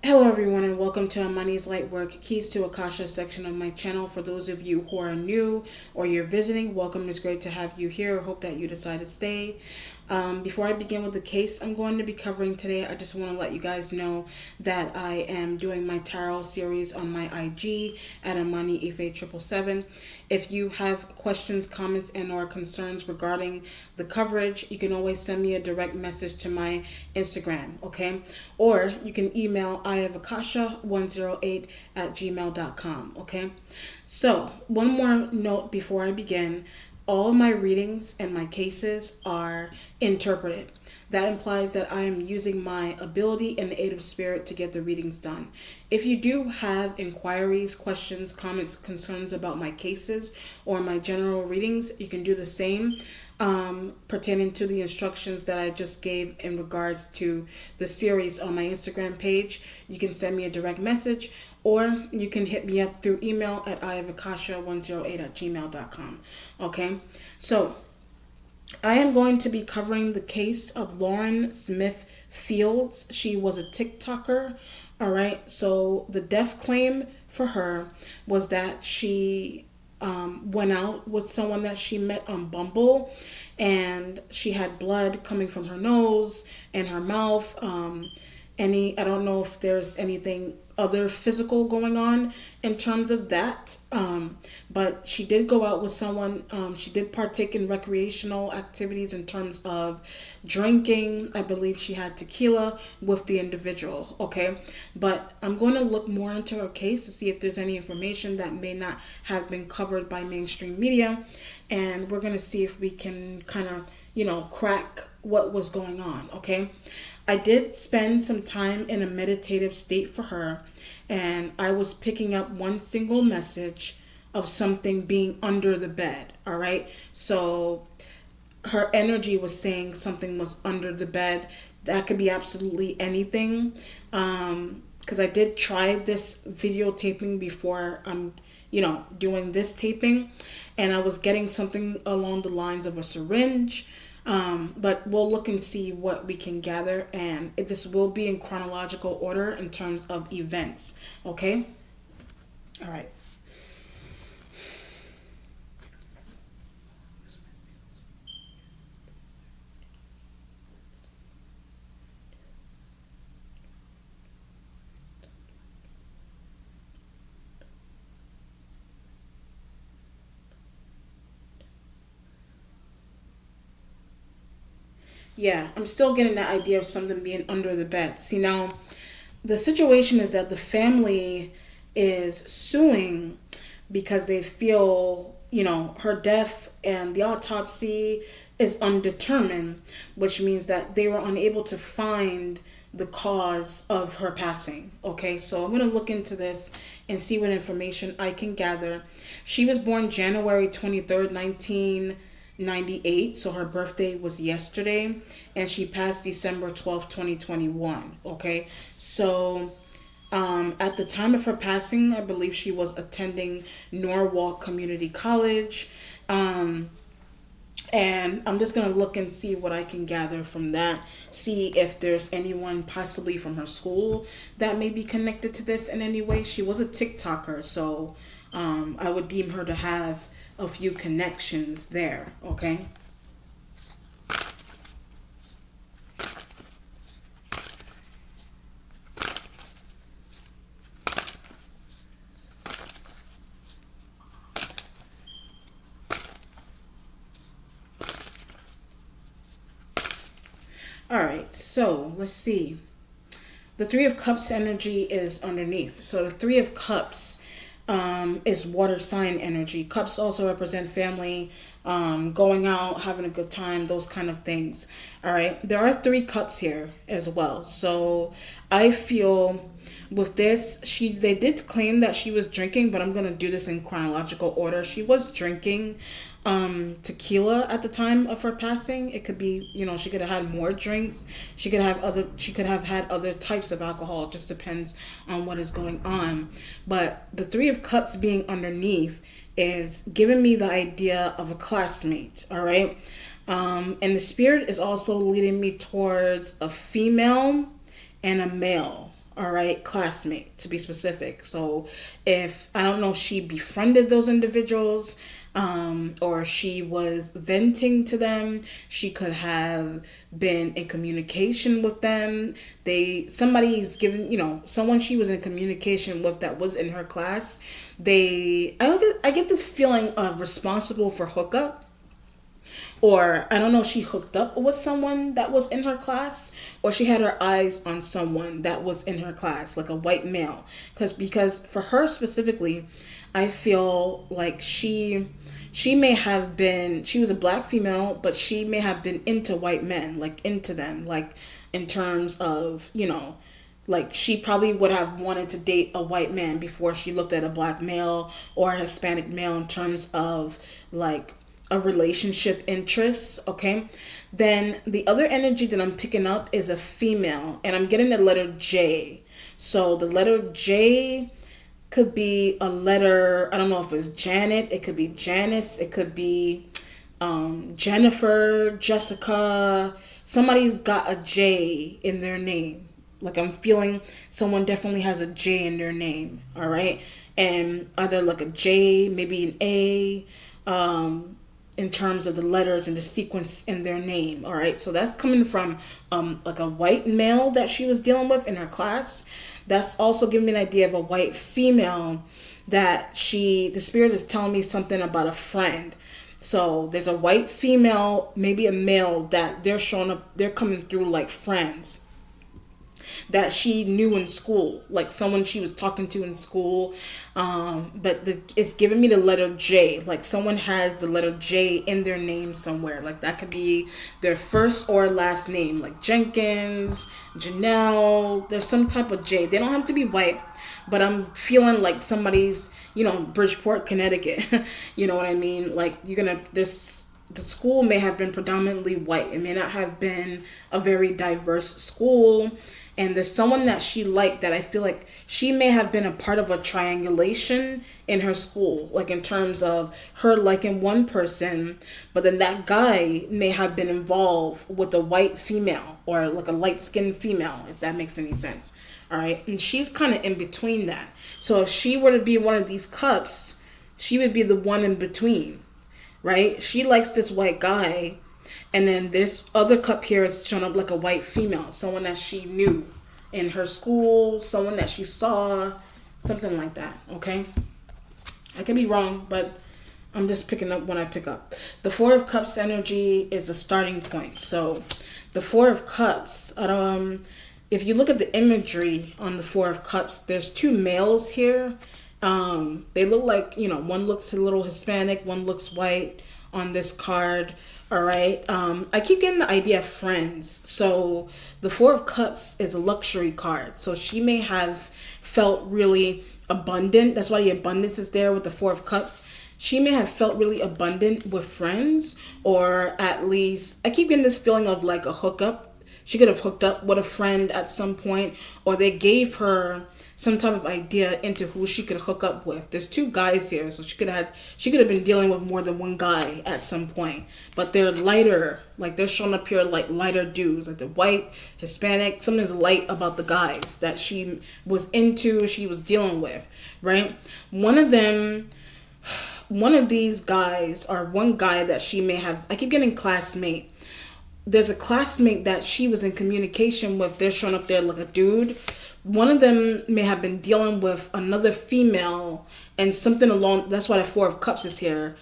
Hello everyone and welcome to Amani's Lightwork Keys to Akasha section of my channel. For those of you who are new or you're visiting, welcome. It's great to have you here. I hope that you decide to stay. Before I begin with the case I'm going to be covering today, I just want to let you guys know that I am doing my tarot series on my IG at Amani Ife 777. If you have questions, comments, and or concerns regarding the coverage, you can always send me a direct message to my Instagram, okay? Or you can email iavakasha108 at gmail.com, okay? So, one more note before I begin. All my readings and my cases are interpreted. That implies that I am using my ability and the aid of spirit to get the readings done. If you do have inquiries, questions, comments, concerns about my cases or my general readings, you can do the same pertaining to the instructions that I just gave in regards to the series on my Instagram page. You can send me a direct message or you can hit me up through email at iavakasha108 at gmail.com. Okay, so I am going to be covering the case of Lauren Smith Fields. She was a TikToker. All right, so the death claim for her was that she went out with someone that she met on Bumble, and she had blood coming from her nose and her mouth. I don't know if there's anything other physical going on in terms of that, but she did go out with someone. She did partake in recreational activities in terms of drinking. I believe she had tequila with the individual, okay? But I'm going to look more into her case to see if there's any information that may not have been covered by mainstream media, and we're going to see if we can kind of crack what was going on, okay? I did spend some time in a meditative state for her, and I was picking up one single message of something being under the bed, all right? So her energy was saying something was under the bed. That could be absolutely anything, because I did try this videotaping before doing this taping, and I was getting something along the lines of a syringe. But we'll look and see what we can gather, and this will be in chronological order in terms of events, okay? All right. Yeah, I'm still getting that idea of something being under the bed. See, now, the situation is that the family is suing because they feel, her death and the autopsy is undetermined, which means that they were unable to find the cause of her passing. Okay, so I'm going to look into this and see what information I can gather. She was born January 23rd, 1998, so her birthday was yesterday, and she passed December 12th, 2021. Okay, so at the time of her passing, I believe she was attending Norwalk Community College. And I'm just going to look and see what I can gather from that. See if there's anyone possibly from her school that may be connected to this in any way. She was a TikToker, so I would deem her to have a few connections there, okay? All right, so let's see. The Three of Cups energy is underneath. So the Three of Cups is water sign energy. Cups also represent family, going out, having a good time, those kind of things. All right, there are three cups here as well. So I feel with this, they did claim that she was drinking, but I'm gonna do this in chronological order. She was drinking tequila at the time of her passing. It could be, she could have had more drinks. She could have had other types of alcohol. It just depends on what is going on. But the Three of Cups being underneath is giving me the idea of a classmate, all right? And the spirit is also leading me towards a female and a male, all right, classmate to be specific. So if I don't know if she befriended those individuals, or she was venting to them, she could have been in communication with them. Somebody's given, someone she was in communication with that was in her class. I get this feeling of responsible for hookup, or I don't know if she hooked up with someone that was in her class, or she had her eyes on someone that was in her class, like a white male. Because for her specifically, I feel like she was a black female, but she may have been into white men, like into them, like in terms of, like she probably would have wanted to date a white man before she looked at a black male or a Hispanic male in terms of like a relationship interest. Okay, then the other energy that I'm picking up is a female, and I'm getting the letter J. So the letter J could be a letter, I don't know if it's Janet, it could be Janice, it could be Jennifer, Jessica. Somebody's got a J in their name. Like I'm feeling someone definitely has a J in their name. All right, and either like a J, maybe an A, in terms of the letters and the sequence in their name. All right, so that's coming from like a white male that she was dealing with in her class. That's also giving me an idea of a white female that the spirit is telling me something about a friend. So there's a white female, maybe a male, that they're showing up, they're coming through like friends that she knew in school, like someone she was talking to in school. It's giving me the letter J, like someone has the letter J in their name somewhere. Like that could be their first or last name, like Jenkins, Janelle. There's some type of J. They don't have to be white, but I'm feeling like somebody's, Bridgeport, Connecticut. You know what I mean? Like the school may have been predominantly white. It may not have been a very diverse school. And there's someone that she liked that I feel like she may have been a part of a triangulation in her school, like in terms of her liking one person, but then that guy may have been involved with a white female or like a light-skinned female, if that makes any sense. All right. And she's kind of in between that. So if she were to be one of these cups, she would be the one in between, right? She likes this white guy. And then this other cup here is showing up like a white female, someone that she knew in her school, someone that she saw, something like that, okay? I could be wrong, but I'm just picking up what I pick up. The Four of Cups energy is a starting point. So the Four of Cups, if you look at the imagery on the Four of Cups, there's two males here. They look like, one looks a little Hispanic, one looks white on this card. All right. I keep getting the idea of friends. So the Four of Cups is a luxury card. So she may have felt really abundant. That's why the abundance is there with the Four of Cups. She may have felt really abundant with friends, or at least I keep getting this feeling of like a hookup. She could have hooked up with a friend at some point, or they gave her some type of idea into who she could hook up with. There's two guys here, so she could have been dealing with more than one guy at some point. But they're lighter, like they're showing up here like lighter dudes, like the white, Hispanic. Something's light about the guys that she was into, she was dealing with, right? One of these guys, or one guy that she may have, I keep getting classmate. There's a classmate that she was in communication with. They're showing up there like a dude. One of them may have been dealing with another female, and something along, that's why the Four of Cups is here.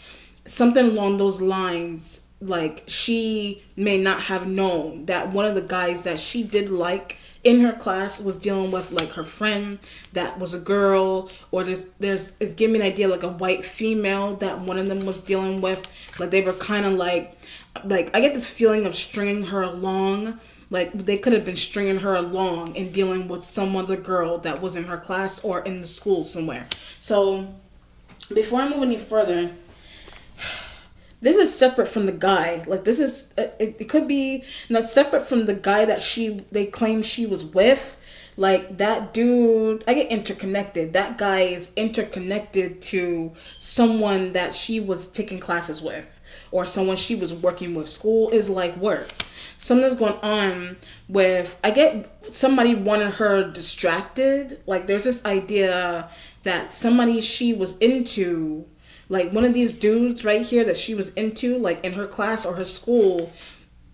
Something along those lines, like she may not have known that one of the guys that she did like in her class was dealing with like her friend that was a girl, or it's giving me an idea like a white female that one of them was dealing with. Like they were kind of like I get this feeling of stringing her along. Like they could have been stringing her along and dealing with some other girl that was in her class or in the school somewhere. So before I move any further, this is separate from the guy. Like this is, it could be not separate from the guy that they claim she was with. Like that dude, I get interconnected. That guy is interconnected to someone that she was taking classes with, or someone she was working with. School is like work. something's going on with, I get somebody wanted her distracted. Like there's this idea that somebody she was into, like one of these dudes right here that she was into, like in her class or her school,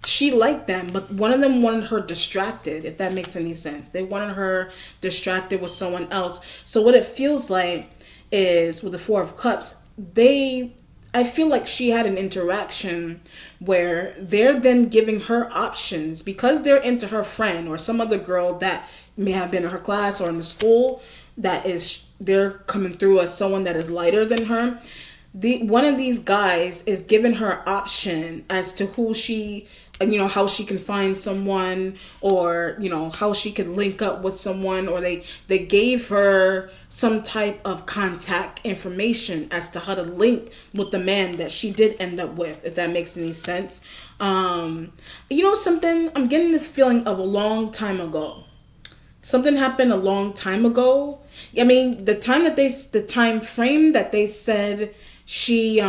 she liked them, but one of them wanted her distracted, if that makes any sense. They wanted her distracted with someone else. So what it feels like is with the Four of Cups, I feel like she had an interaction where they're then giving her options because they're into her friend or some other girl that may have been in her class or in the school, that is, they're coming through as someone that is lighter than her. One of these guys is giving her option as to who she, how she can find someone, or how she could link up with someone, or they gave her some type of contact information as to how to link with the man that she did end up with, if that makes any sense. Something, I'm getting this feeling of a long time ago. Something happened a long time ago. I mean, the time frame that they said she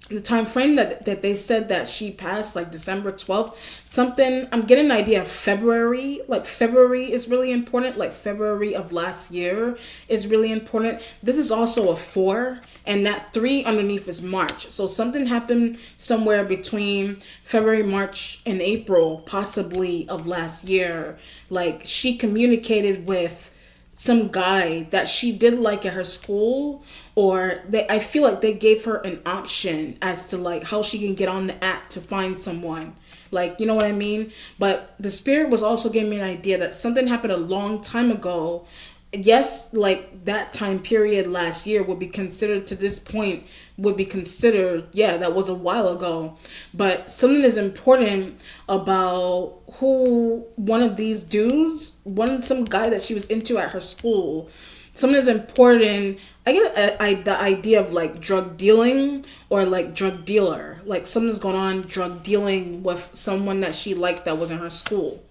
the time frame that they said that she passed, like December 12th, something, I'm getting an idea of February. Like February is really important. Like February of last year is really important. This is also a 4, and that 3 underneath is March. So something happened somewhere between February, March, and April, possibly of last year. Like she communicated with some guy that she did like at her school, or I feel like they gave her an option as to like how she can get on the app to find someone. Like, you know what I mean? But the spirit was also giving me an idea that something happened a long time ago. Yes, like that time period last year would be considered, to this point, would be considered, yeah, that was a while ago. But something is important about who one of these dudes, some guy that she was into at her school. Something is important. I get the idea of like drug dealing or like drug dealer. Like something's going on drug dealing with someone that she liked that was in her school.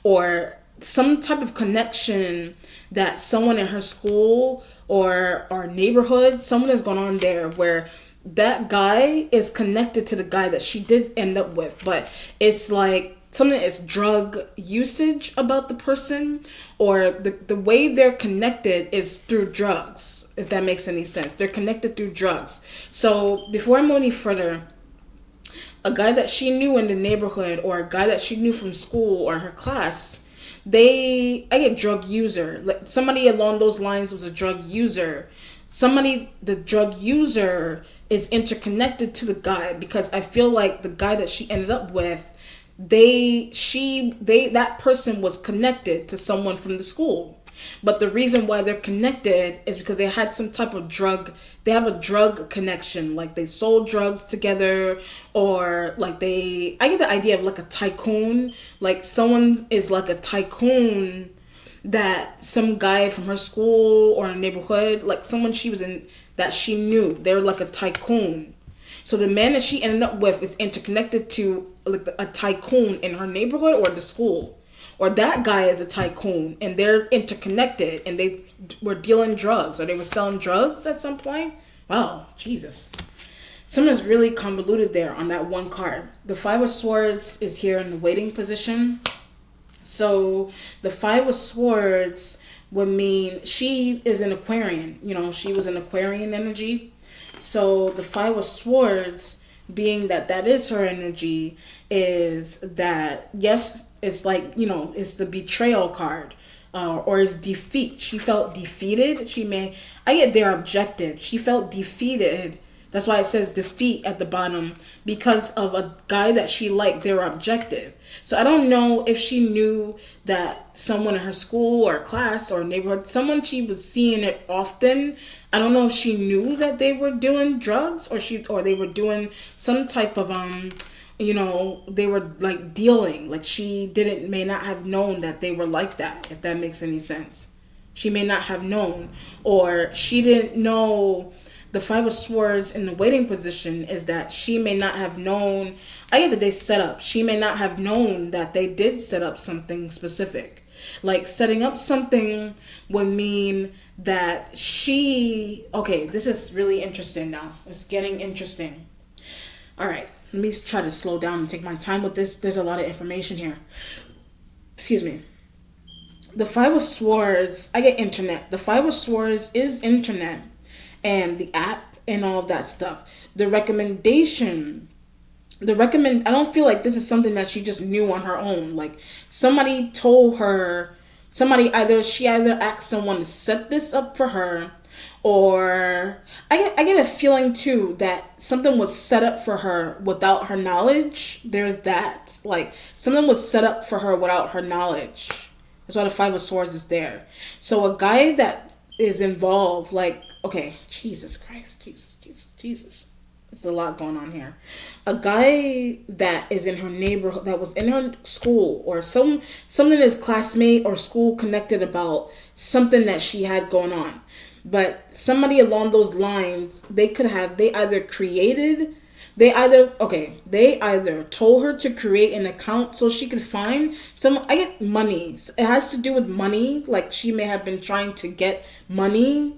Or some type of connection that someone in her school or neighborhood, someone is going on there where that guy is connected to the guy that she did end up with. But it's like something is drug usage about the person, or the way they're connected is through drugs, if that makes any sense. They're connected through drugs. So before I move any further, a guy that she knew in the neighborhood or a guy that she knew from school or her class, I get drug user. Like somebody along those lines was a drug user. The drug user is interconnected to the guy, because I feel like the guy that she ended up with, that person was connected to someone from the school. But the reason why they're connected is because they had some type of drug. They have a drug connection, like they sold drugs together, or like I get the idea of like a tycoon. Like someone is like a tycoon, that some guy from her school or a neighborhood, like someone she was in that she knew, they're like a tycoon. So the man that she ended up with is interconnected to like a tycoon in her neighborhood or the school. Or that guy is a tycoon and they're interconnected and they were dealing drugs, or they were selling drugs at some point. Wow, Jesus. Something's really convoluted there on that one card. The Five of Swords is here in the waiting position. So the Five of Swords would mean she is an Aquarian. She was an Aquarian energy. So the Five of Swords, being that is her energy, is that, yes, it's like, it's the betrayal card, or it's defeat. She felt defeated. I get their objective. She felt defeated. That's why it says defeat at the bottom, because of a guy that she liked, their objective. So I don't know if she knew that someone in her school or class or neighborhood, someone she was seeing it often, I don't know if she knew that they were doing drugs, or they were doing some type of they were like dealing. Like she may not have known that they were like that, if that makes any sense. She may not have known, or she didn't know. The Five of Swords in the waiting position is that she may not have known. I get that they set up. She may not have known that they did set up something specific. Like setting up something would mean that okay, this is really interesting now. It's getting interesting. All right, let me try to slow down and take my time with this. There's a lot of information here. Excuse me. The Five of Swords, I get internet. The Five of Swords is internet and the app and all of that stuff. The recommendation, I don't feel like this is something that she just knew on her own. Like somebody told her, she either asked someone to set this up for her, or I get a feeling too that something was set up for her without her knowledge. There's that. Like something was set up for her without her knowledge. That's why the Five of Swords is there. So a guy that is involved, like, okay, Jesus Christ, Jesus. It's a lot going on here. A guy that is in her neighborhood, that was in her school, or something is classmate or school connected about something that she had going on. But somebody along those lines, they either told her to create an account so she could find I get money. It has to do with money. Like she may have been trying to get money,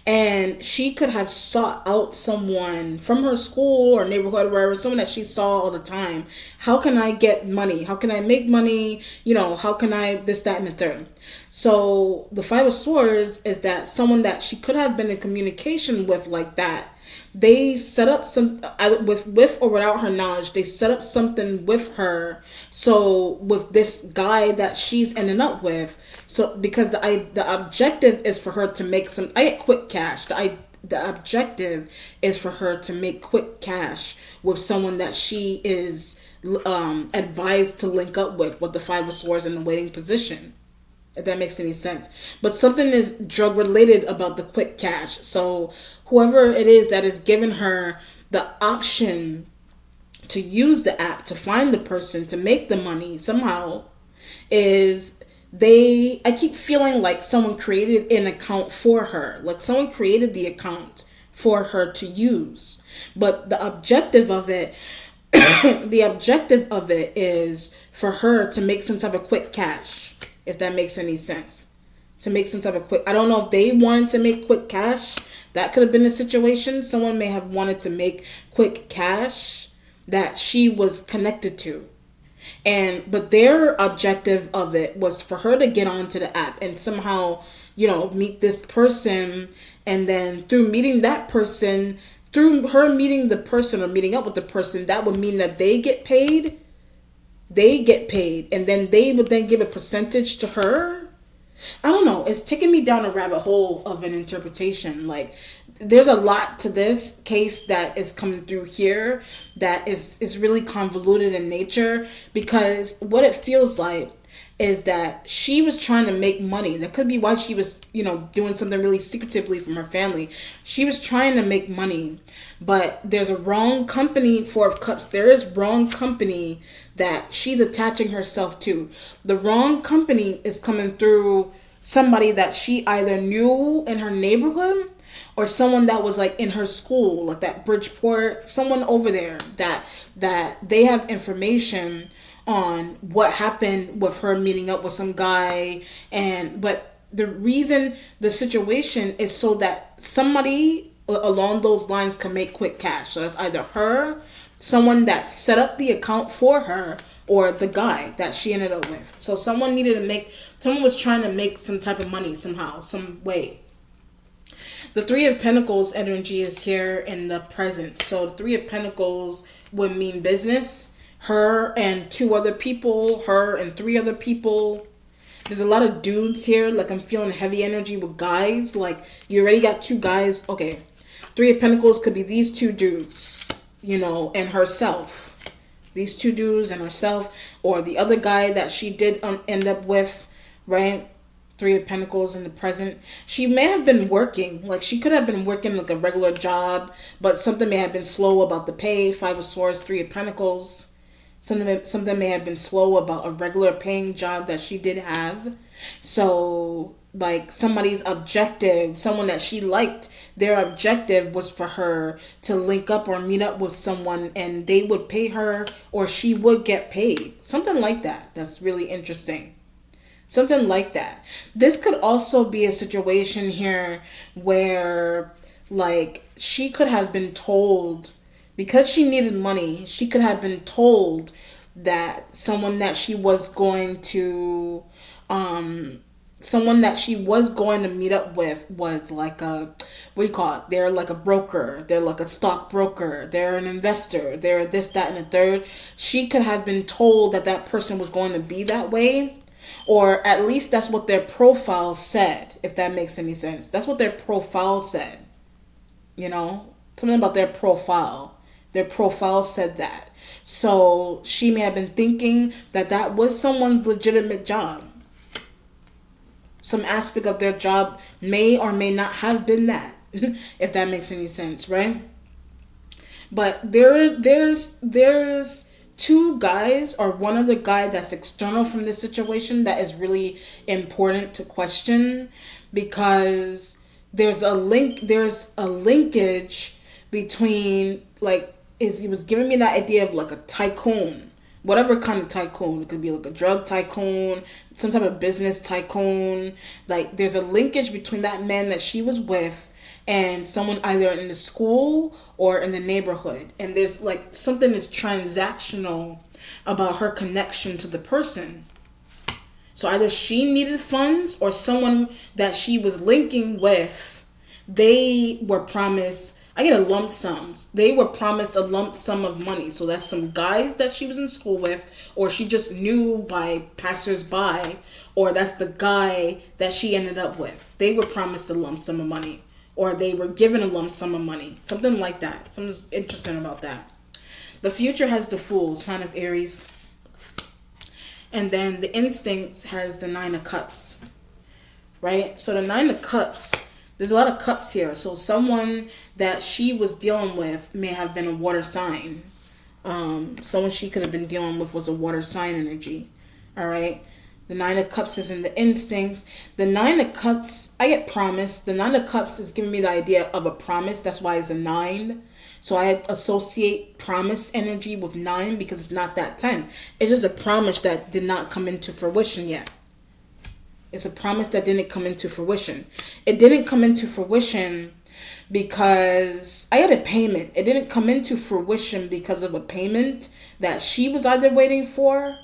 and she could have sought out someone from her school or neighborhood or wherever, someone that she saw all the time. How can I get money? How can I make money? How can I this, that, and the third? So the Five of Swords is that someone that she could have been in communication with like that. They set up some, with or without her knowledge, they set up something with her. So with this guy that she's ending up with, so because the objective is for her to make I get quick cash. The objective is for her to make quick cash with someone that she is advised to link up with the Five of Swords in the waiting position. If that makes any sense. But something is drug related about the quick cash. So whoever it is that is giving her the option to use the app to find the person to make the money somehow I keep feeling like someone created an account for her. Like someone created the account for her to use. But the objective of it is for her to make some type of quick cash. If that makes any sense. To make some type of quick... I don't know if they wanted to make quick cash. That could have been a situation. Someone may have wanted to make quick cash that she was connected to. But their objective of it was for her to get onto the app and somehow, meet this person. And then through meeting that person, through her meeting the person or meeting up with the person, that would mean that they get paid, and then they would then give a percentage to her. I don't know. It's taking me down a rabbit hole of an interpretation. Like, there's a lot to this case that is coming through here that is really convoluted in nature, because what it feels like is that she was trying to make money. That could be why she was, doing something really secretively from her family. She was trying to make money, but there's a wrong company, Four of Cups. There is wrong company that she's attaching herself to. The wrong company is coming through somebody that she either knew in her neighborhood or someone that was like in her school, like that Bridgeport, someone over there that they have information on what happened with her meeting up with some guy. But the reason the situation is so that somebody along those lines can make quick cash. So that's either her, someone that set up the account for her, or the guy that she ended up with. So someone was trying to make some type of money somehow, some way. The Three of Pentacles energy is here in the present. So the Three of Pentacles would mean business. Her and two other people, her and three other people. There's a lot of dudes here. Like I'm feeling heavy energy with guys. Like you already got two guys. Okay. Three of Pentacles could be these two dudes, and herself. These two dudes and herself, or the other guy that she did end up with, right? Three of Pentacles in the present. She may have been working. Like she could have been working like a regular job, but something may have been slow about the pay. Five of Swords, Three of Pentacles. Something may have been slow about a regular paying job that she did have. So like somebody's objective, someone that she liked, their objective was for her to link up or meet up with someone, and they would pay her or she would get paid. Something like that. That's really interesting. Something like that. This could also be a situation here where like she could have been told Because she needed money, she could have been told that someone that she was going to meet up with was like a, what do you call it? They're like a broker. They're like a stockbroker. They're an investor. They're this, that, and the third. She could have been told that that person was going to be that way. Or at least that's what their profile said, if that makes any sense. That's what their profile said. You know? Something about their profile. Their profile said that. So she may have been thinking that that was someone's legitimate job. Some aspect of their job may or may not have been that, if that makes any sense, right? But there's two guys, or one other guy that's external from this situation that is really important to question, because there's a linkage between, like, he was giving me that idea of like a tycoon, whatever kind of tycoon. It could be like a drug tycoon, some type of business tycoon. Like, there's a linkage between that man that she was with and someone either in the school or in the neighborhood. And there's like something that's transactional about her connection to the person. So either she needed funds, or someone that she was linking with, they were promised, I get a lump sum. They were promised a lump sum of money. So that's some guys that she was in school with, or she just knew by passersby, or that's the guy that she ended up with. They were promised a lump sum of money, or they were given a lump sum of money. Something like that. Something's interesting about that. The future has the Fool, sign of Aries. And then the Instincts has the Nine of Cups. Right? So the Nine of Cups, there's a lot of cups here. So someone that she was dealing with may have been a water sign. Someone she could have been dealing with was a water sign energy. All right. The Nine of Cups is in the Instincts. The Nine of Cups, I get promised. The Nine of Cups is giving me the idea of a promise. That's why it's a 9. So I associate promise energy with 9 because it's not that 10. It's just a promise that did not come into fruition yet. It's a promise that didn't come into fruition. It didn't come into fruition because I had a payment. It didn't come into fruition because of a payment that she was either waiting for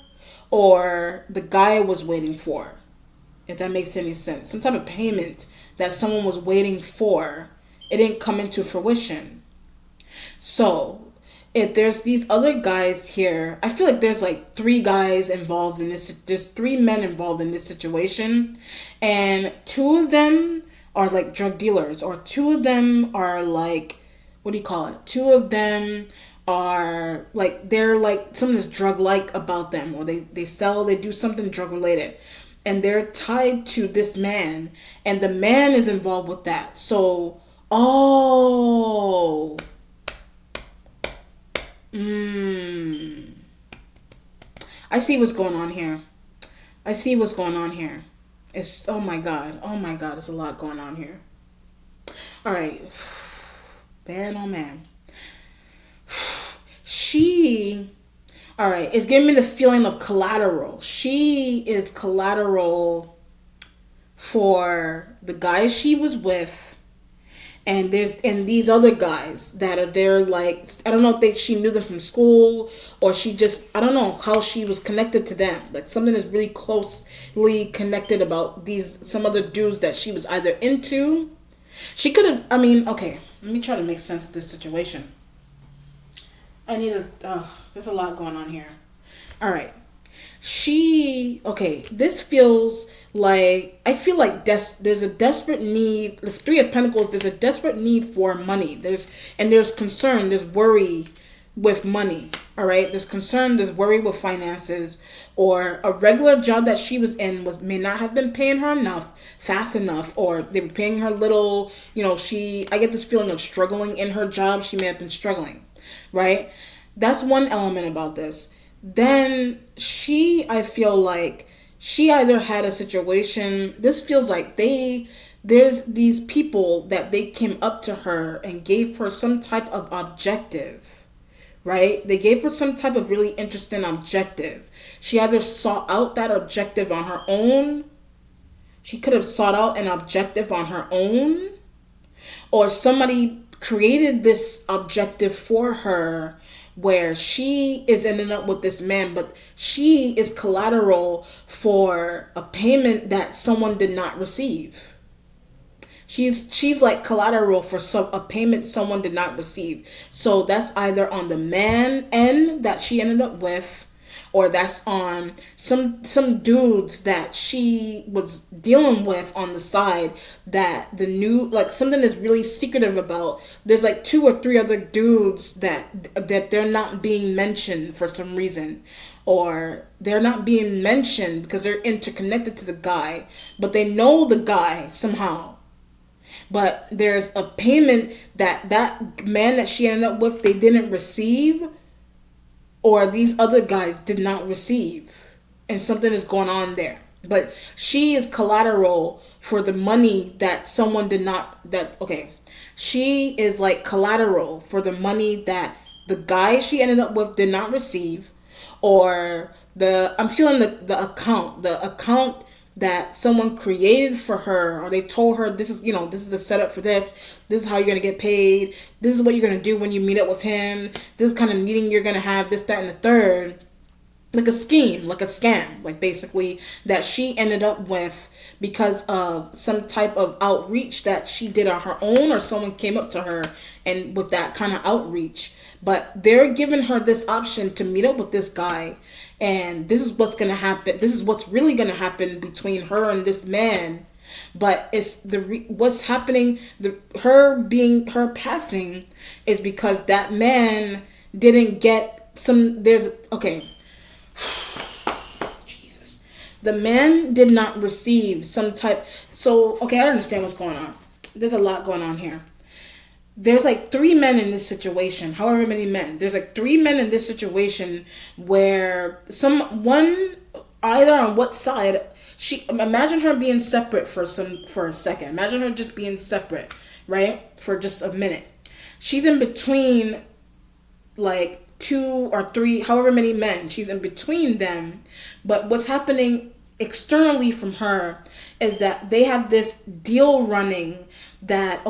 or the guy was waiting for. If that makes any sense. Some type of payment that someone was waiting for. It didn't come into fruition. So if there's these other guys here, I feel like there's like 3 guys involved in this. There's 3 men involved in this situation. And 2 of them are like drug dealers, or 2 of them are like, what do you call it? 2 of them are like, they're like, something is drug-like about them, or they do something drug-related. And they're tied to this man, and the man is involved with that. So, I see what's going on here. It's, oh my God, there's a lot going on here. All right, man, oh man. All right, it's giving me the feeling of collateral. She is collateral for the guy she was with. And these other guys that are there, like, I don't know if she knew them from school, or she just, I don't know how she was connected to them. Like, something is really closely connected about some other dudes that she was either into. She could have, okay, let me try to make sense of this situation. There's a lot going on here. All right. This feels like, I feel like there's a desperate need. The 3 of Pentacles, there's a desperate need for money. There's concern, there's worry with money. All right, there's concern, there's worry with finances, or a regular job that she was in may not have been paying her fast enough, or they were paying her little. I get this feeling of struggling in her job. She may have been struggling, right? That's one element about this. Then I feel like she either had a situation, this feels like there's these people that they came up to her and gave her some type of objective, right? They gave her some type of really interesting objective. She either sought out that objective on her own. She could have sought out an objective on her own, or somebody created this objective for her where she is ending up with this man, but she is collateral for a payment that someone did not receive. She's like collateral for a payment someone did not receive. So that's either on the man end that she ended up with, or that's on some dudes that she was dealing with on the side, that the new, like, something is really secretive about. There's like 2 or 3 other dudes that they're not being mentioned for some reason, or they're not being mentioned because they're interconnected to the guy, but they know the guy somehow. But there's a payment that man that she ended up with, they didn't receive, or these other guys did not receive, and something is going on there. But she is collateral for the money that someone did not, she is like collateral for the money that the guy she ended up with did not receive, or I'm feeling the account that someone created for her, or they told her, this is the setup for this is how you're going to get paid, this is what you're going to do when you meet up with him, this kind of meeting you're going to have, this, that, and the third. Like a scheme, like a scam, like basically that she ended up with because of some type of outreach that she did on her own, or someone came up to her and with that kind of outreach. But they're giving her this option to meet up with this guy, and this is what's going to happen. This is what's really going to happen between her and this man. But it's what's happening, her passing is because that man didn't get Jesus. The man did not receive some type. So, okay, I understand what's going on. There's a lot going on here. There's like 3 men in this situation, however many men. There's like 3 men in this situation where one, either on what side, imagine her being separate for a second. Imagine her just being separate, right? For just a minute. She's in between like 2 or 3, however many men. She's in between them. But what's happening externally from her is that they have this deal running like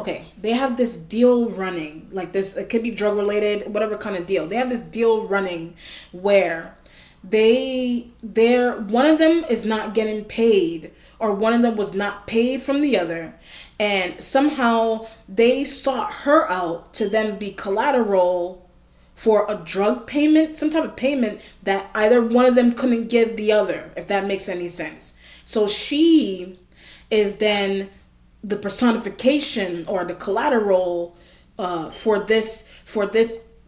this. It could be drug related, whatever kind of deal. They have this deal running where one of them is not getting paid, or one of them was not paid from the other, and somehow they sought her out to then be collateral for a drug payment, some type of payment that either one of them couldn't give the other, if that makes any sense. So she is then the personification or the collateral for this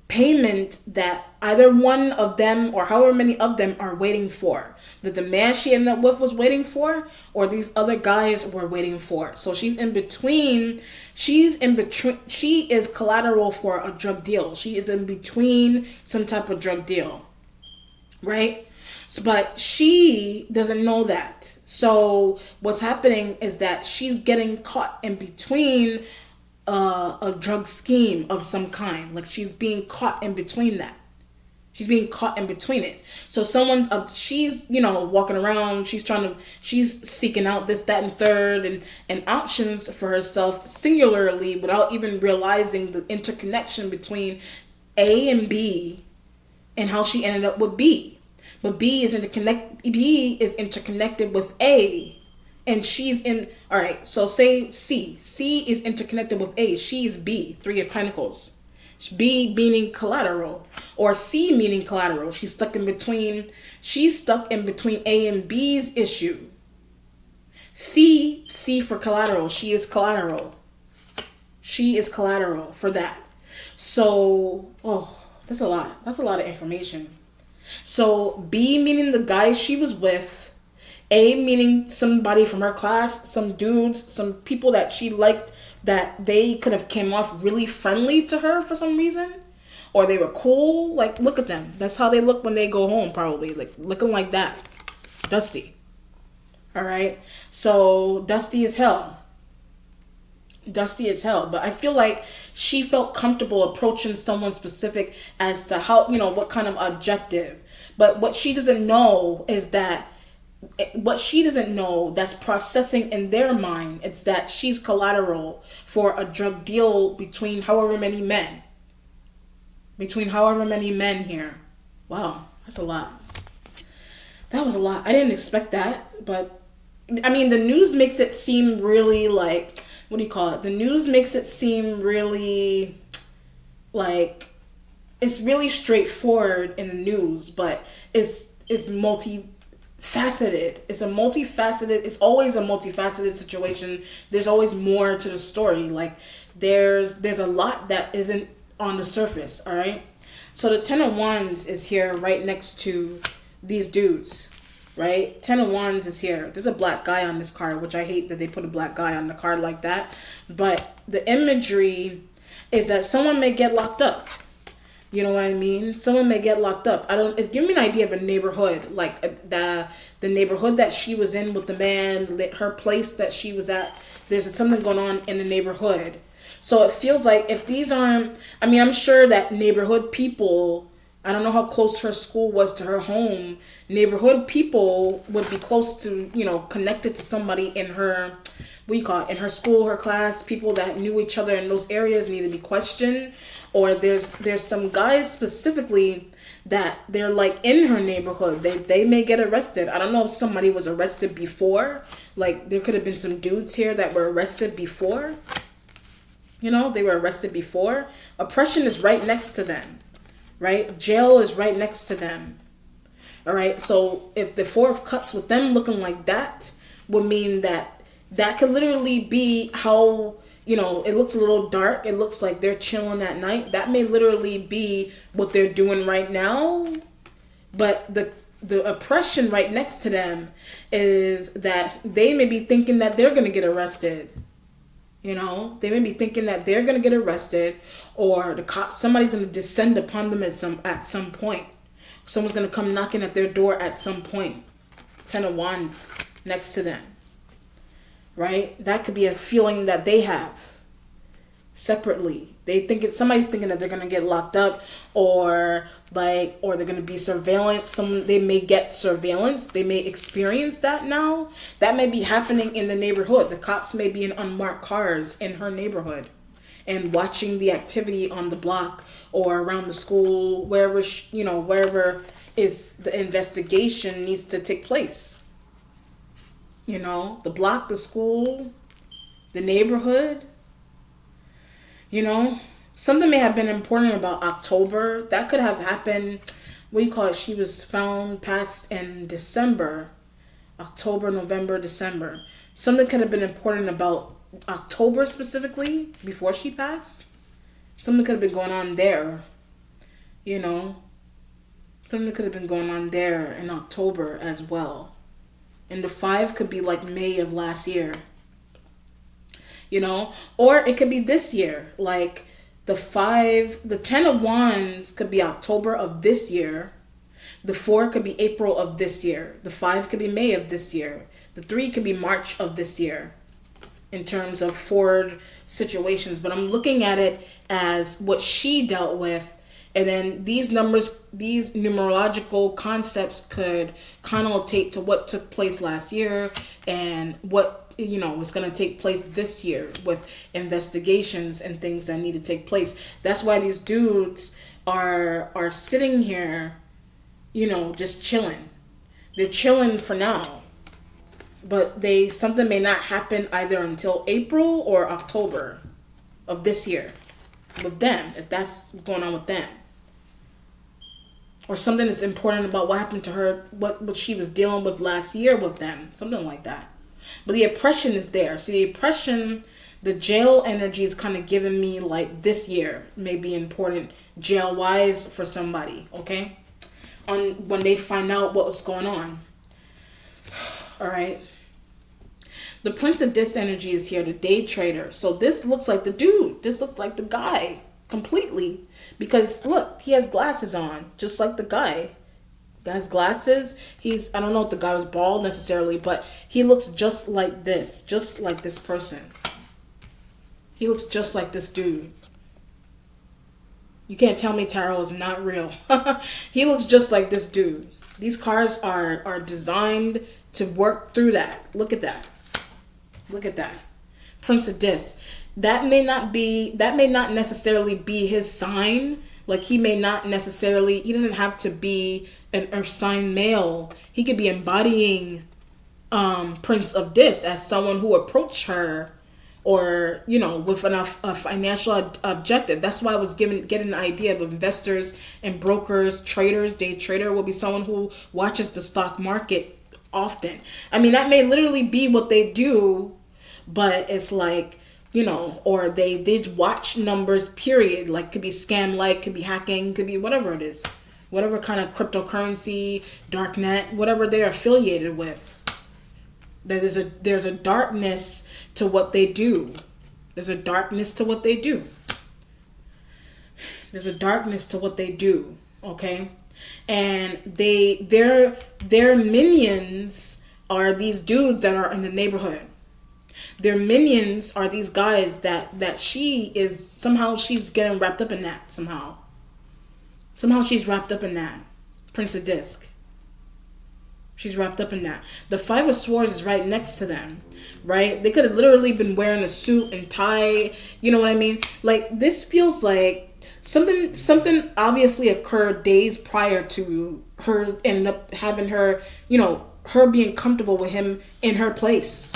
payment that either one of them or however many of them are waiting for, that the man she ended up with was waiting for, or these other guys were waiting for. So she is collateral for a drug deal. She is in between some type of drug deal, right? But she doesn't know that. So what's happening is that she's getting caught in between a drug scheme of some kind. Like, she's being caught in between that. She's being caught in between it. So she's walking around, she's seeking out this, that, and third, and options for herself singularly without even realizing the interconnection between A and B and how she ended up with B. But B is interconnected with A, and she's in. All right, so say C. C is interconnected with A. She's B, 3 of Pentacles. B meaning collateral, or C meaning collateral. She's stuck in between A and B's issue. C for collateral. She is collateral. She is collateral for that. So, that's a lot. That's a lot of information. So B meaning the guy she was with, A meaning somebody from her class, some dudes, some people that she liked, that they could have came off really friendly to her for some reason, or they were cool. Like, look at them. That's how they look when they go home, probably, like looking like that. Dusty. All right. So dusty as hell. Dusty as hell. But I feel like she felt comfortable approaching someone specific as to how, what kind of objective. But what she doesn't know is that what she doesn't know that's processing in their mind, it's that she's collateral for a drug deal between however many men. Between however many men here. Wow, that's a lot. That was a lot. I didn't expect that, but I mean, the news makes it seem really like, what do you call it? The news makes it seem really like it's really straightforward in the news, but it's multifaceted. It's always a multifaceted situation. There's always more to the story. Like there's a lot that isn't on the surface, all right? So the 10 of Wands is here right next to these dudes, right? 10 of Wands is here. There's a black guy on this card, which I hate that they put a black guy on the card like that. But the imagery is that someone may get locked up. You know what I mean? Someone may get locked up. It's giving me an idea of a neighborhood, like the neighborhood that she was in with the man, her place that she was at. There's something going on in the neighborhood. So it feels like if these aren't, I mean, I'm sure that neighborhood people, I don't know how close her school was to her home. Neighborhood people would be close to, connected to somebody in her, what do you call it, in her school, her class, people that knew each other in those areas need to be questioned. Or there's some guys specifically that they're like in her neighborhood. They may get arrested. I don't know if somebody was arrested before. Like there could have been some dudes here that were arrested before. They were arrested before. Oppression is right next to them, right? Jail is right next to them. All right. So if the 4 of Cups with them looking like that would mean that could literally be how, it looks a little dark. It looks like they're chilling at night. That may literally be what they're doing right now. But the oppression right next to them is that they may be thinking that they're going to get arrested. They may be thinking that they're going to get arrested, or somebody's going to descend upon them at some point. Someone's going to come knocking at their door at some point. 10 of Wands next to them. Right? That could be a feeling that they have separately. Somebody's thinking that they're going to get locked up, or they're going to be surveillance. They may get surveillance. They may experience that now. That may be happening in the neighborhood. The cops may be in unmarked cars in her neighborhood and watching the activity on the block or around the school, wherever is the investigation needs to take place. The block, the school, the neighborhood. Something may have been important about October. That could have happened, she was found passed in December. October, November, December. Something could have been important about October specifically, before she passed. Something could have been going on there. Something could have been going on there in October as well. And the 5 could be like May of last year. Or it could be this year. Like the 10 of Wands could be October of this year. The 4 could be April of this year. The 5 could be May of this year. The 3 could be March of this year in terms of forward situations. But I'm looking at it as what she dealt with. And then these numerological concepts could connotate to what took place last year and what is going to take place this year with investigations and things that need to take place. That's why these dudes are sitting here, just chilling. They're chilling for now, but something may not happen either until April or October of this year with them, if that's going on with them. Or something that's important about what happened to her, what she was dealing with last year with them. Something like that. But the oppression is there. So the oppression, the jail energy is kind of giving me like this year may be important jail-wise for somebody, okay? When they find out what was going on. All right. The Prince of Dis energy is here, the day trader. So this looks like the dude. This looks like the guy completely. Because look, he has glasses on, just like the guy. He has glasses. I don't know if the guy was bald necessarily, but he looks just like this person. He looks just like this dude. You can't tell me tarot is not real. He looks just like this dude. These cards are designed to work through that. Look at that. Look at that. Prince of Dis. That may not necessarily be his sign. Like, he doesn't have to be an earth sign male. He could be embodying Prince of Dis as someone who approached her, or, with a financial objective. That's why I was getting an idea of investors and brokers, traders. Day trader will be someone who watches the stock market often. I mean, that may literally be what they do, but it's like, or they did watch numbers, period. Like, could be scam, like, could be hacking, could be whatever it is. Whatever kind of cryptocurrency, darknet, whatever they're affiliated with. There's a darkness to what they do. There's a darkness to what they do. There's a darkness to what they do. Okay? And their minions are these dudes that are in the neighborhood. Their minions are these guys that she's getting wrapped up in that somehow. Somehow she's wrapped up in that. Prince of Disc. She's wrapped up in that. The Five of Swords is right next to them, right? They could have literally been wearing a suit and tie. You know what I mean? Like, this feels like something obviously occurred days prior to her ending up having her, her being comfortable with him in her place.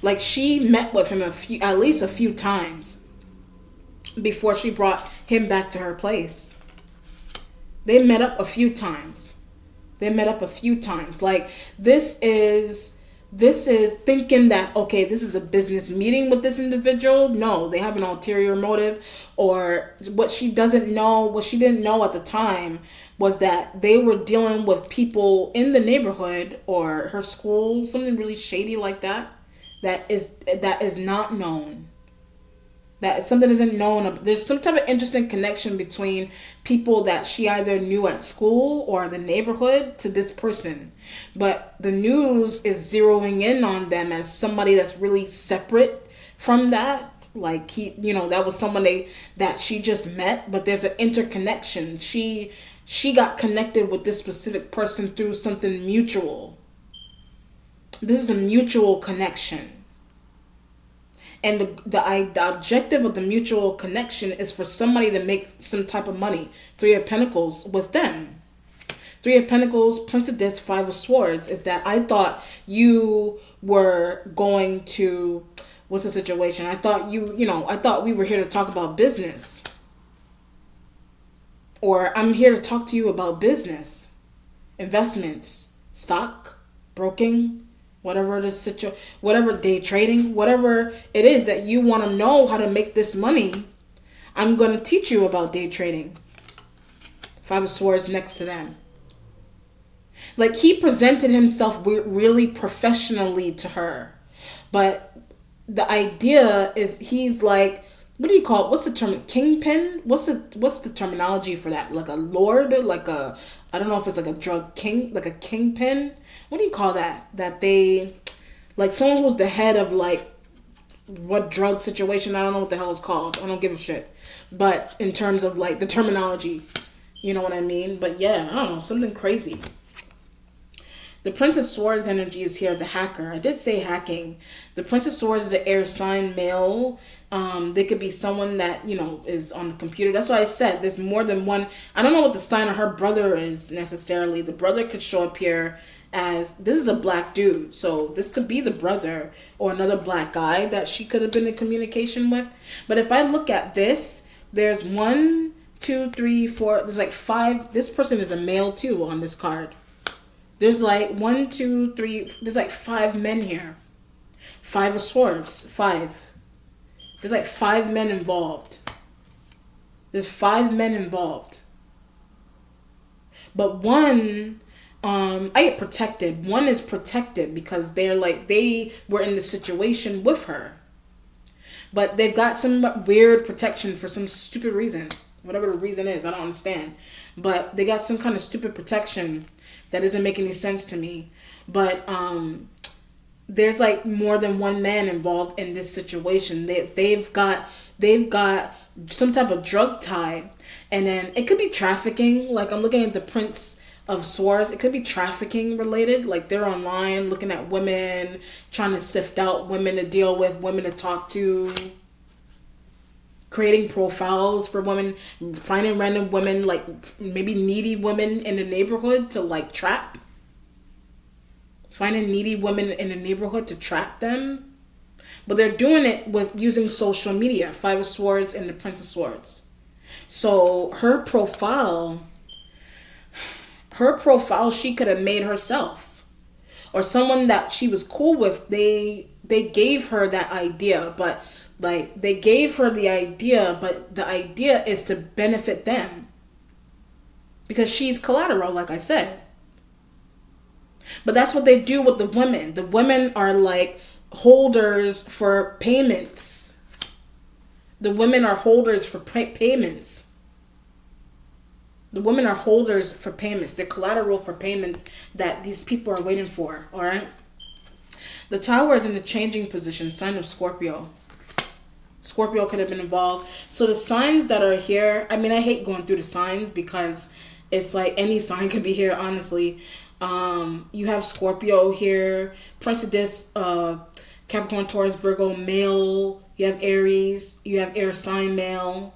Like, she met with him at least a few times before she brought him back to her place. They met up a few times. Like, this is thinking that, okay, this is a business meeting with this individual. No, they have an ulterior motive. Or what she didn't know at the time was that they were dealing with people in the neighborhood or her school, something really shady like that. That is not known. That something isn't known. There's some type of interesting connection between people that she either knew at school or the neighborhood to this person. But the news is zeroing in on them as somebody that's really separate from that. Like, that was someone that she just met, but there's an interconnection. She got connected with this specific person through something mutual. This is a mutual connection. And the objective of the mutual connection is for somebody to make some type of money. Three of Pentacles with them. Three of Pentacles, Prince of Discs, Five of Swords, is that I thought you were going to, what's the situation? I thought I thought we were here to talk about business. Or I'm here to talk to you about business, investments, stock, broking, whatever the whatever day trading, whatever it is that you want to know how to make this money, I'm going to teach you about day trading. Five of Swords next to them. Like, he presented himself really professionally to her. But the idea is he's like, what do you call it? What's the term? Kingpin? What's the terminology for that? Like a lord? Like a, I don't know if it's like a drug king, like a kingpin. What do you call that? That they, like someone who's the head of like what drug situation? I don't know what the hell it's called. I don't give a shit. But in terms of like the terminology, you know what I mean? But yeah, I don't know, something crazy. The Prince of Swords energy is here, the hacker. I did say hacking. The Prince of Swords is an air sign male. They could be someone that, is on the computer. That's why I said there's more than one. I don't know what the sign of her brother is necessarily. The brother could show up here as, this is a black dude. So this could be the brother or another black guy that she could have been in communication with. But if I look at this, there's 1, 2, 3, 4. There's like 5. This person is a male too on this card. There's like 1, 2, 3. There's like 5 men here. 5 of Swords. 5. There's like 5 men involved. There's 5 men involved. But one, I get protected. One is protected because they were in the situation with her. But they've got some weird protection for some stupid reason. Whatever the reason is, I don't understand. But they got some kind of stupid protection that doesn't make any sense to me. But there's like more than one man involved in this situation. They've got some type of drug tie, and then it could be trafficking. Like, I'm looking at the Prince of Swords, it could be trafficking related. Like they're online looking at women, trying to sift out women to deal with, women to talk to, creating profiles for women, finding random women, like maybe needy women in the neighborhood to like trap. Finding needy women in the neighborhood to trap them. But they're doing it with using social media, Five of Swords and the Prince of Swords. So her profile she could have made herself, or someone that she was cool with. They gave her that idea, but like they gave her the idea, but the idea is to benefit them because she's collateral, like I said. But that's what they do with the women. The women are like holders for payments. The women are holders for payments. The women are holders for payments. They're collateral for payments that these people are waiting for. All right. The Tower is in the changing position, sign of Scorpio. Scorpio could have been involved. So the signs that are here, I mean, I hate going through the signs because it's like any sign could be here, honestly. You have Scorpio here, Prince of Disc, Capricorn, Taurus, Virgo, male. You have Aries. You have air sign male.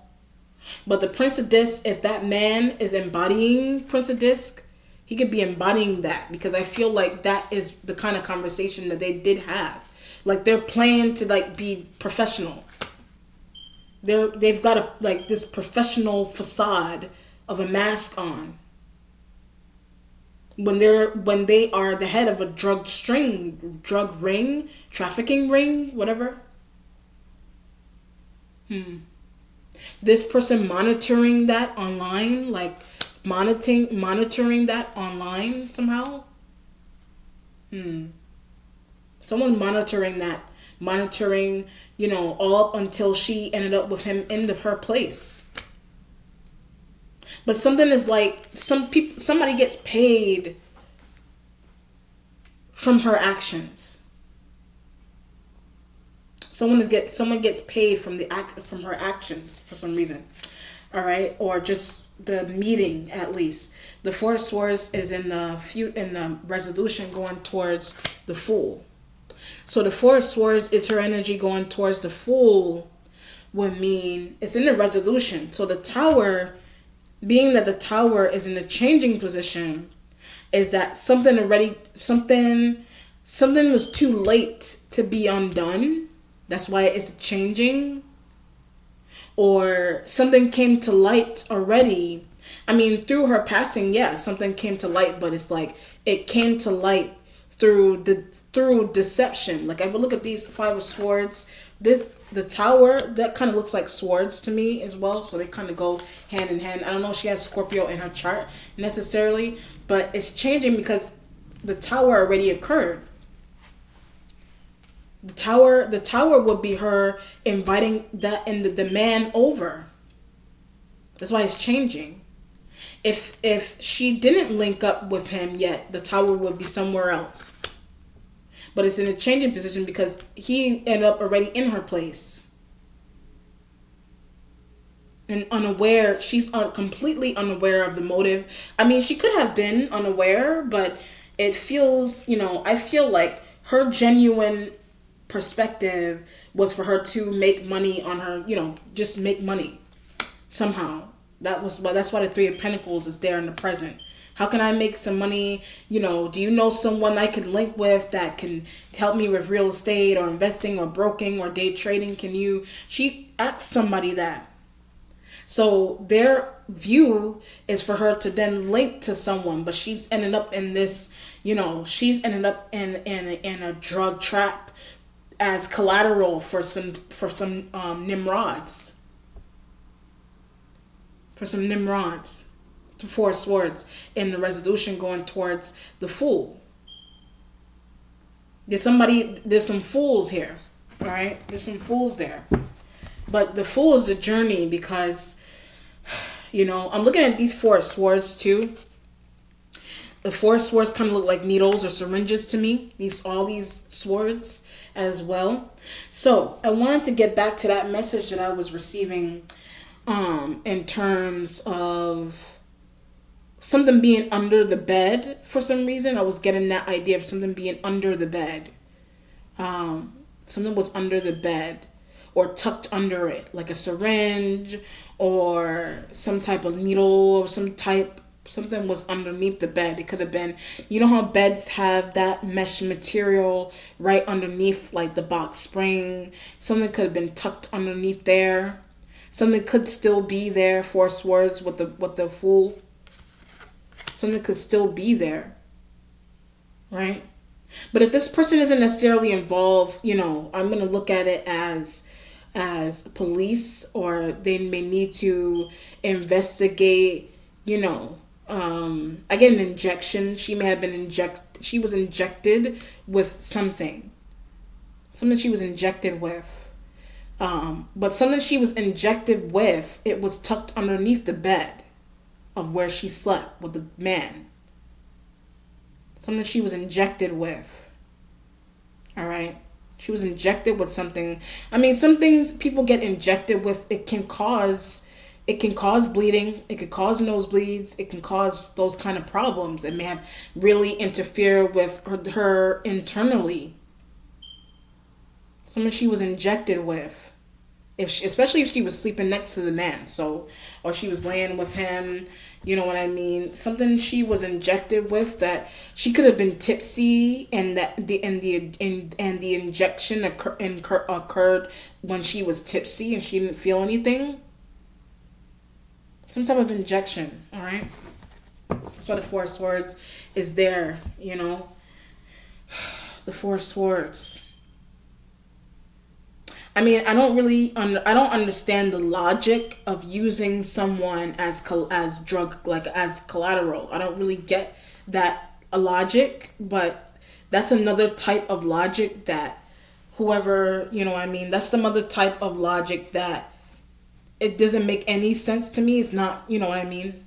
But the Prince of Disc, if that man is embodying Prince of Disc, he could be embodying that, because I feel like that is the kind of conversation that they did have. Like they're playing to like be professional. They've got a like this professional facade of a mask on. When they are the head of a drug ring, trafficking ring, whatever. This person monitoring that online, like monitoring that online somehow. Someone monitoring that, all up until she ended up with him in her place. But something is like somebody gets paid from her actions. Someone gets paid from her actions for some reason. All right, or just the meeting at least. The Four of Swords is in the resolution going towards the Fool. So the Four of Swords is her energy going towards the Fool would mean it's in the resolution. So the Tower, being that the Tower is in the changing position, is that something was too late to be undone. That's why it's changing. Or something came to light already. I mean, through her passing, something came to light, but it's like it came to light through deception. Like I would look at these Five of Swords. The Tower, that kind of looks like swords to me as well. So they kind of go hand in hand. I don't know if she has Scorpio in her chart necessarily, but it's changing because the Tower already occurred. The tower would be her inviting the man over. That's why it's changing. If she didn't link up with him yet, the Tower would be somewhere else. But it's in a changing position because he ended up already in her place. And unaware, she's completely unaware of the motive. I mean, she could have been unaware, but it feels, I feel like her genuine perspective was for her to make money on her, just make money somehow. That's why the Three of Pentacles is there in the present. How can I make some money? Do you know someone I can link with that can help me with real estate or investing or broking or day trading? She asked somebody that. So their view is for her to then link to someone, but she's ended up in this, she's ended up in a drug trap as collateral for some Nimrods. For some Nimrods. The Four of Swords in the resolution going towards the Fool. There's some fools here. All right? There's some fools there. But the Fool is the journey because, I'm looking at these Four of Swords too. The Four of Swords kind of look like needles or syringes to me. All these swords as well. So I wanted to get back to that message that I was receiving in terms of something being under the bed for some reason. I was getting that idea of something being under the bed. Something was under the bed or tucked under it, like a syringe or some type of needle or something was underneath the bed. It could have been, you know how beds have that mesh material right underneath, like the box spring. Something could have been tucked underneath there. Something could still be there. Four swords with the Fool. Something could still be there, right? But if this person isn't necessarily involved, I'm gonna look at it as police, or they may need to investigate. I get an injection. She may have been She was injected with something. Something she was injected with. But something she was injected with, it was tucked underneath the bed of where she slept with the man. Something she was injected with. All right. She was injected with something. I mean, some things people get injected with, it can cause bleeding. It could cause nosebleeds. It can cause those kind of problems. It may have really interfered with her internally. Something she was injected with. Especially if she was sleeping next to the man, or she was laying with him, you know what I mean? Something she was injected with, that she could have been tipsy, and the injection occurred when she was tipsy and she didn't feel anything. Some type of injection, all right? That's why the Four Swords is there, The Four Swords. I mean, I don't understand the logic of using someone as drug, like as collateral. I don't really get that logic, but that's another type of logic that whoever, that's some other type of logic that it doesn't make any sense to me. It's not, you know what I mean?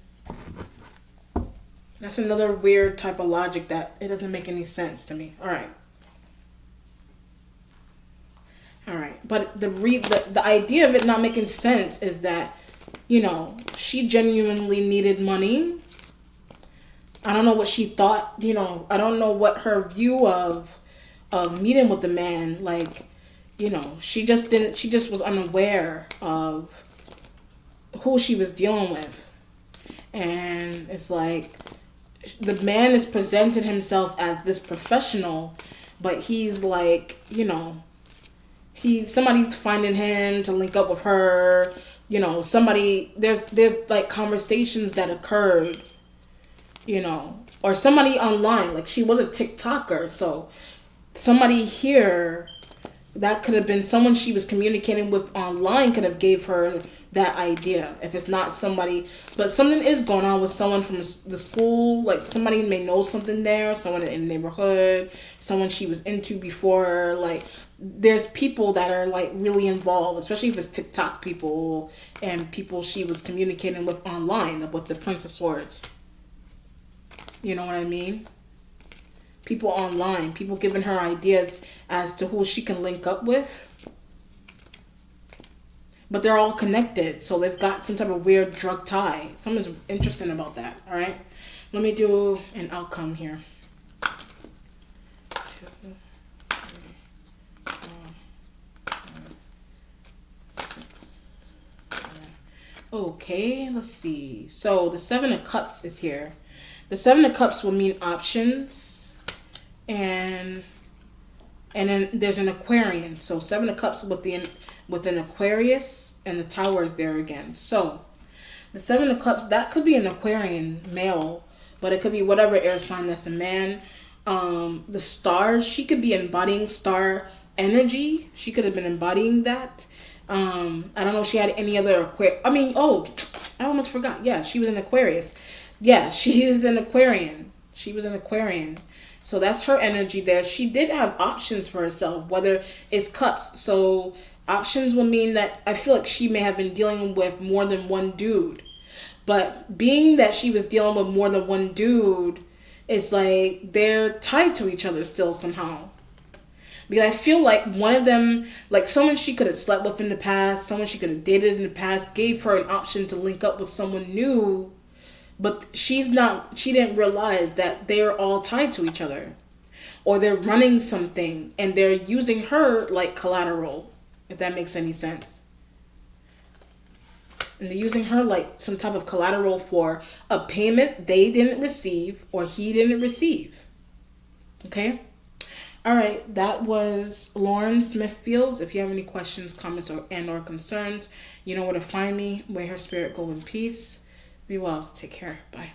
That's another weird type of logic that it doesn't make any sense to me. All right. But the idea of it not making sense is that, she genuinely needed money. I don't know what she thought, I don't know what her view of meeting with the man, like, she just was unaware of who she was dealing with. And it's like, the man has presented himself as this professional, but he's like, somebody's finding him to link up with her, there's like conversations that occurred, or somebody online, like she was a TikToker, so somebody here that could have been someone she was communicating with online could have gave her that idea. If it's not somebody, but something is going on with someone from the school, like somebody may know something there, someone in the neighborhood, someone she was into before, like there's people that are like really involved, especially if it's TikTok people and people she was communicating with online, with the Prince of Swords. You know what I mean? People online, people giving her ideas as to who she can link up with. But they're all connected, so they've got some type of weird drug tie. Something's interesting about that, all right? Let me do an outcome here. Okay, let's see. So the Seven of Cups is here. The Seven of Cups will mean options, and then there's an Aquarian. So Seven of Cups with an Aquarius, and the Tower is there again. So the Seven of Cups, that could be an Aquarian male, but it could be whatever air sign that's a man. The stars, she could be embodying star energy. She could have been embodying that. I don't know if she had any other I almost forgot. Yeah, she was an Aquarius. Yeah, she is an Aquarian. She was an Aquarian. So that's her energy there. She did have options for herself, whether it's cups. So options will mean that I feel like she may have been dealing with more than one dude. But being that she was dealing with more than one dude, it's like they're tied to each other still somehow. Because I feel like one of them, like someone she could have slept with in the past, someone she could have dated in the past, gave her an option to link up with someone new. But she didn't realize that they're all tied to each other, or they're running something and they're using her like collateral, if that makes any sense. And they're using her like some type of collateral for a payment they didn't receive or he didn't receive. Okay? All right, that was Lauren Smith Fields. If you have any questions, comments, or concerns, you know where to find me. May her spirit go in peace. Be well. Take care. Bye.